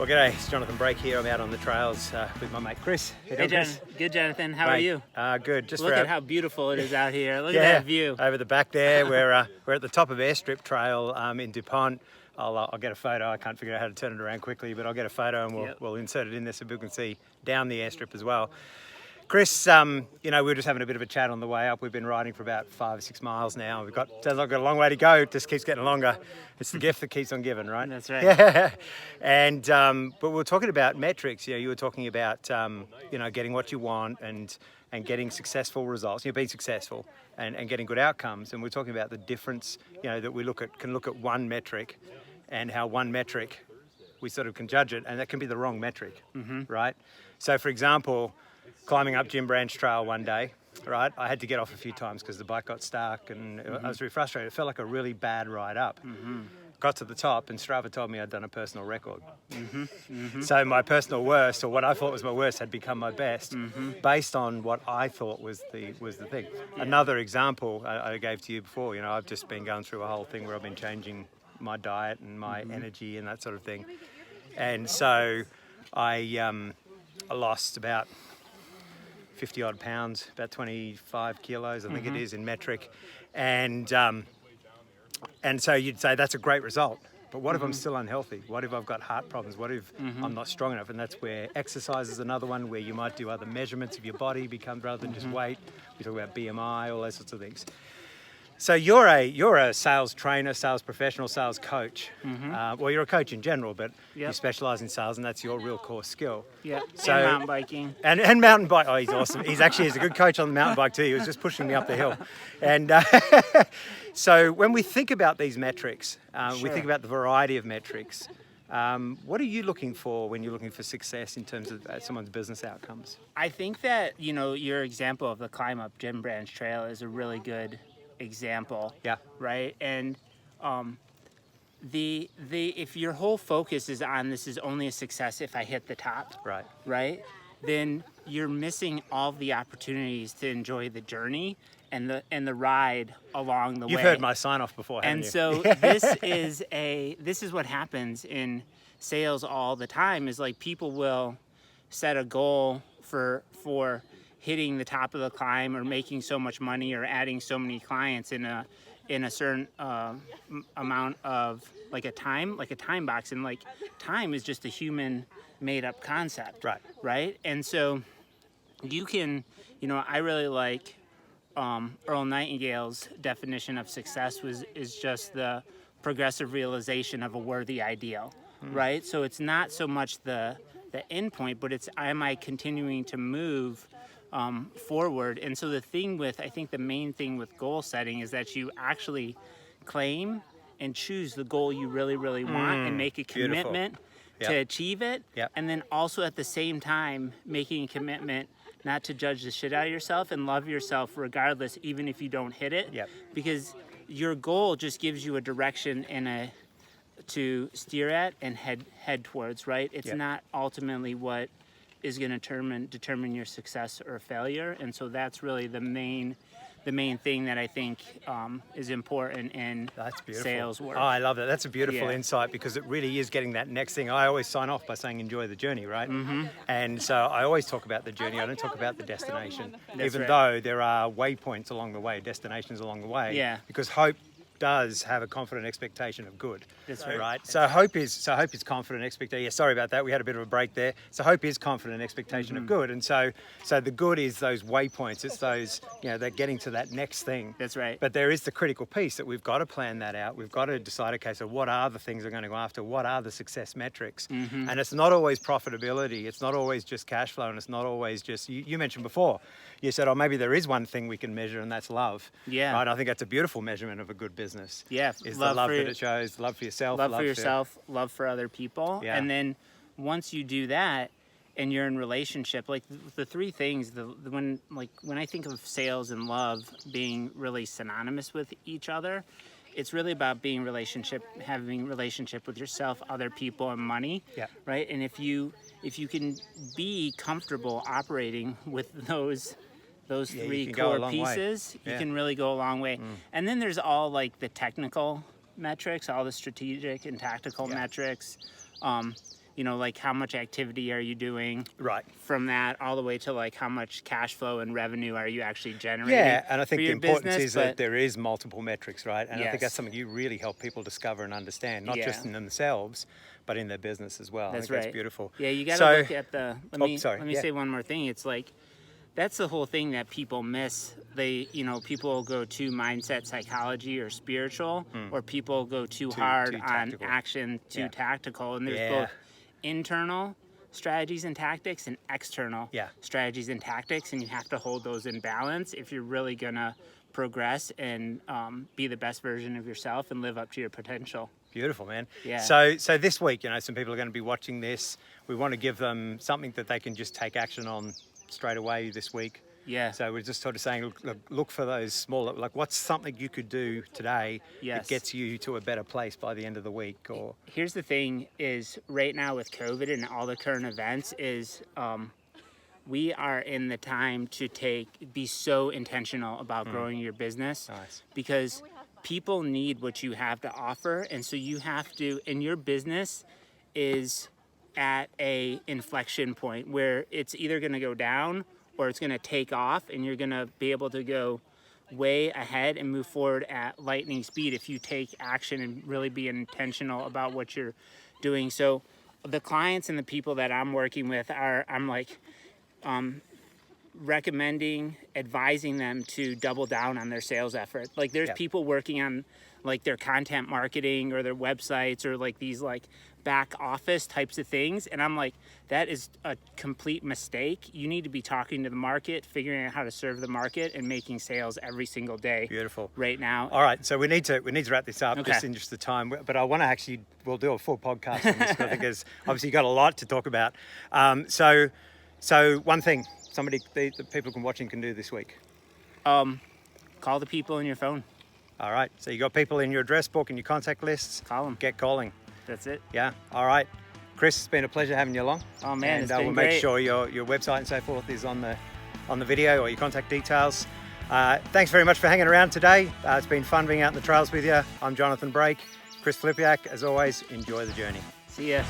g'day, it's Jonathan Brake here. I'm out on the trails with my mate Chris. Hey, good, Jonathan. How are you? Good. Just look at how beautiful it is out here. Look at that view. Over the back there, we're at the top of Airstrip Trail in Dupont. I'll get a photo. I can't figure out how to turn it around quickly, but I'll get a photo and we'll insert it in there so people can see down the airstrip as well. Chris, we were just having a bit of a chat on the way up. We've been riding for about 5 or 6 miles now. We've got a long way to go. It just keeps getting longer. It's the gift that keeps on giving, right? That's right. Yeah. And but we're talking about metrics. You were talking about getting what you want and getting successful results. Being successful and getting good outcomes. And we're talking about the difference. That we can look at one metric, and how one metric we sort of can judge it, and that can be the wrong metric, right? So, for example, climbing up Jim Branch Trail one day, right? I had to get off a few times because the bike got stuck and I was really frustrated. It felt like a really bad ride up. Got to the top and Strava told me I'd done a personal record. So my personal worst, or what I thought was my worst, had become my best based on what I thought was the thing. Yeah. Another example I gave to you before, I've just been going through a whole thing where I've been changing my diet and my energy and that sort of thing. And so I lost about 50 odd pounds, about 25 kilos, I think it is in metric. And so you'd say that's a great result. But what if I'm still unhealthy? What if I've got heart problems? What if I'm not strong enough? And that's where exercise is another one, where you might do other measurements of your body, rather than just weight. We talk about BMI, all those sorts of things. So you're a sales trainer, sales professional, sales coach. Well, you're a coach in general, but you specialize in sales, and that's your real core skill. Yeah. So, and mountain biking. And mountain bike. Oh, he's awesome. He's a good coach on the mountain bike too. He was just pushing me up the hill. And so when we think about these metrics, we think about the variety of metrics. What are you looking for when you're looking for success in terms of someone's business outcomes? I think that, your example of the climb up Jim Branch Trail is a really good example. Yeah. Right. And if your whole focus is on this is only a success if I hit the top, right, then you're missing all the opportunities to enjoy the journey and the ride along the way. You've heard my sign off before, haven't you? And so this is what happens in sales all the time, is like people will set a goal for hitting the top of the climb or making so much money or adding so many clients in a certain amount of like a time box, and like time is just a human made up concept, right? And so you can, I really like Earl Nightingale's definition of success is just the progressive realization of a worthy ideal, right? So it's not so much the end point, but it's, am I continuing to move forward? And so I think the main thing with goal setting is that you actually claim and choose the goal you really, really want and make a commitment to achieve it. And then also at the same time, making a commitment not to judge the shit out of yourself and love yourself regardless, even if you don't hit it. Because your goal just gives you a direction and to steer at and head towards, right? It's not ultimately what is going to determine your success or failure. And so that's really the main thing that I think is important in sales work. Oh, I love that. That's a beautiful insight, because it really is getting that next thing. I always sign off by saying enjoy the journey, right? And so I always talk about the journey. I don't talk about the destination, even though there are waypoints along the way, destinations along the way. Because hope does have a confident expectation of good. That's right. Right. So hope is confident expectation. Yeah, sorry about that. We had a bit of a break there. So hope is confident expectation of good, and so the good is those waypoints. It's those they're getting to that next thing. That's right. But there is the critical piece that we've got to plan that out. We've got to decide, okay, so what are the things we're going to go after? What are the success metrics? And it's not always profitability. It's not always just cash flow, and it's not always just. You mentioned before. You said, maybe there is one thing we can measure, and that's love. Yeah. Right. I think that's a beautiful measurement of a good business. Yeah. Is the love that it shows, love for yourself, love for other people. Yeah. And then once you do that and you're in relationship, like the three things, when I think of sales and love being really synonymous with each other, it's really about having relationship with yourself, other people, and money. Yeah. Right. And if you can be comfortable operating with those three core pieces, you can really go a long way. And then there's all like the technical metrics, all the strategic and tactical metrics. you know, like how much activity are you doing? Right. From that all the way to like how much cash flow and revenue are you actually generating? Yeah, and I think for the your importance business, is that there is multiple metrics, right? And I think Yes. that's something you really help people discover and understand, not just Yeah. in themselves, but in their business as well. That's I think right. that's beautiful. Yeah, you got to So- look at the. Let me yeah. say one more thing. It's like that's the whole thing that people miss. People go too mindset psychology or spiritual, or people go too hard on tactical. action, too Yeah. tactical, and there's Yeah. both internal strategies and tactics and external Yeah. strategies and tactics, and you have to hold those in balance if you're really gonna progress and be the best version of yourself and live up to your potential. Beautiful, man. Yeah. So this week, you know, some people are going to be watching this. We want to give them something that they can just take action on straight away this week. Yeah. So we're just sort of saying, look for those small, like what's something you could do today Yes. that gets you to a better place by the end of the week, or Here's the thing is right now with COVID and all the current events is we are in the time to be so intentional about growing your business. Nice. Because people need what you have to offer. And so you have to, and your business is at a inflection point where it's either going to go down or it's going to take off, and you're going to be able to go way ahead and move forward at lightning speed if you take action and really be intentional about what you're doing. So the clients and the people that I'm working with I'm like recommending, advising them to double down on their sales effort. Like there's Yeah. people working on like their content marketing or their websites or like these like back office types of things, and I'm like, that is a complete mistake. You need to be talking to the market, figuring out how to serve the market, and making sales every single day. Beautiful. Right now. All right, so we need to wrap this up Okay. just in just the time. But I want to we'll do a full podcast on this because obviously you got a lot to talk about. So one thing the people watching can do this week. Call the people in your phone. All right, so you got people in your address book and your contact lists. Call them. Get calling. That's it. Yeah. All right, Chris, it's been a pleasure having you along. Oh man, and it's been we'll great. make sure your website and so forth is on the video, or your contact details. Thanks very much for hanging around today. It's been fun being out in the trails with you. I'm Jonathan Brake. Chris Filipiak. As always, enjoy the journey. See ya.